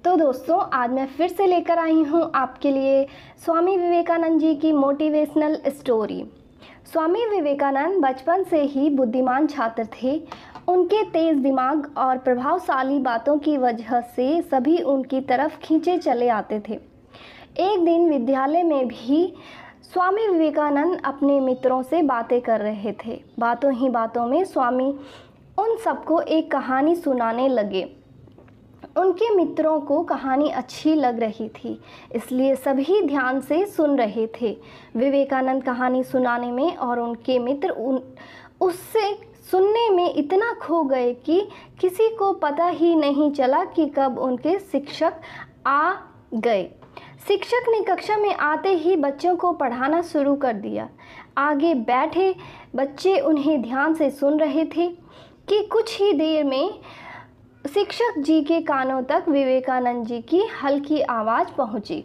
तो दोस्तों, आज मैं फिर से लेकर आई हूँ आपके लिए स्वामी विवेकानंद जी की मोटिवेशनल स्टोरी। स्वामी विवेकानंद बचपन से ही बुद्धिमान छात्र थे। उनके तेज़ दिमाग और प्रभावशाली बातों की वजह से सभी उनकी तरफ खींचे चले आते थे। एक दिन विद्यालय में भी स्वामी विवेकानंद अपने मित्रों से बातें कर रहे थे। बातों ही बातों में स्वामी उन सबको एक कहानी सुनाने लगे। उनके मित्रों को कहानी अच्छी लग रही थी, इसलिए सभी ध्यान से सुन रहे थे। विवेकानंद कहानी सुनाने में और उनके मित्र उससे सुनने में इतना खो गए कि किसी को पता ही नहीं चला कि कब उनके शिक्षक आ गए। शिक्षक ने कक्षा में आते ही बच्चों को पढ़ाना शुरू कर दिया। आगे बैठे बच्चे उन्हें ध्यान से सुन रहे थे कि कुछ ही देर में शिक्षक जी के कानों तक विवेकानंद जी की हल्की आवाज़ पहुंची।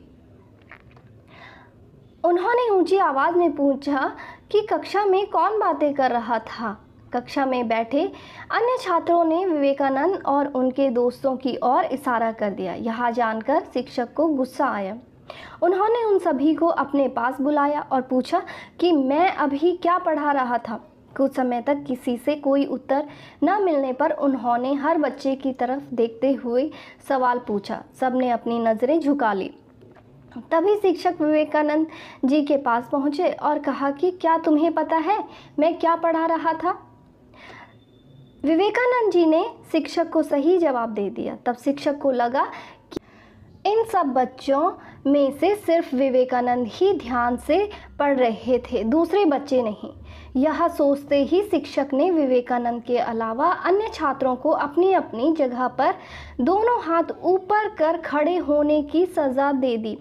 उन्होंने ऊंची आवाज़ में पूछा कि कक्षा में कौन बातें कर रहा था। कक्षा में बैठे अन्य छात्रों ने विवेकानंद और उनके दोस्तों की ओर इशारा कर दिया। यह जानकर शिक्षक को गुस्सा आया। उन्होंने उन सभी को अपने पास बुलाया और पूछा कि मैं अभी क्या पढ़ा रहा था। कुछ समय तक किसी से कोई उत्तर न मिलने पर उन्होंने हर बच्चे की तरफ देखते हुए सवाल पूछा। सबने अपनी नज़रें झुका ली। तभी शिक्षक विवेकानंद जी के पास पहुँचे और कहा कि क्या तुम्हें पता है मैं क्या पढ़ा रहा था। विवेकानंद जी ने शिक्षक को सही जवाब दे दिया। तब शिक्षक को लगा कि इन सब बच्चों में से सिर्फ विवेकानंद ही ध्यान से पढ़ रहे थे, दूसरे बच्चे नहीं। यह सोचते ही शिक्षक ने विवेकानंद के अलावा अन्य छात्रों को अपनी अपनी जगह पर दोनों हाथ ऊपर कर खड़े होने की सज़ा दे दी।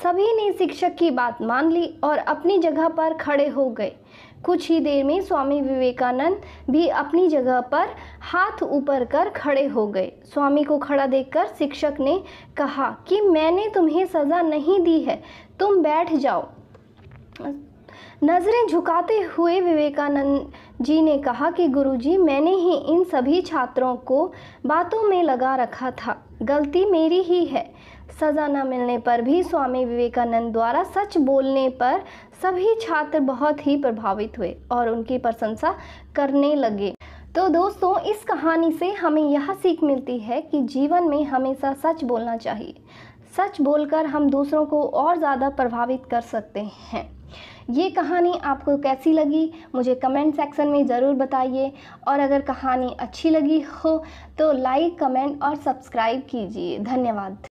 सभी ने शिक्षक की बात मान ली और अपनी जगह पर खड़े हो गए। कुछ ही देर में स्वामी विवेकानंद भी अपनी जगह पर हाथ ऊपर कर खड़े हो गए। स्वामी को खड़ा देखकर शिक्षक ने कहा कि मैंने तुम्हें सज़ा नहीं दी है, तुम बैठ जाओ। नज़रें झुकाते हुए विवेकानंद जी ने कहा कि गुरुजी, मैंने ही इन सभी छात्रों को बातों में लगा रखा था, गलती मेरी ही है। सज़ा न मिलने पर भी स्वामी विवेकानंद द्वारा सच बोलने पर सभी छात्र बहुत ही प्रभावित हुए और उनकी प्रशंसा करने लगे। तो दोस्तों, इस कहानी से हमें यह सीख मिलती है कि जीवन में हमेशा सच बोलना चाहिए। सच बोलकर हम दूसरों को और ज़्यादा प्रभावित कर सकते हैं। ये कहानी आपको कैसी लगी मुझे कमेंट सेक्शन में ज़रूर बताइए, और अगर कहानी अच्छी लगी हो तो लाइक, कमेंट और सब्सक्राइब कीजिए। धन्यवाद।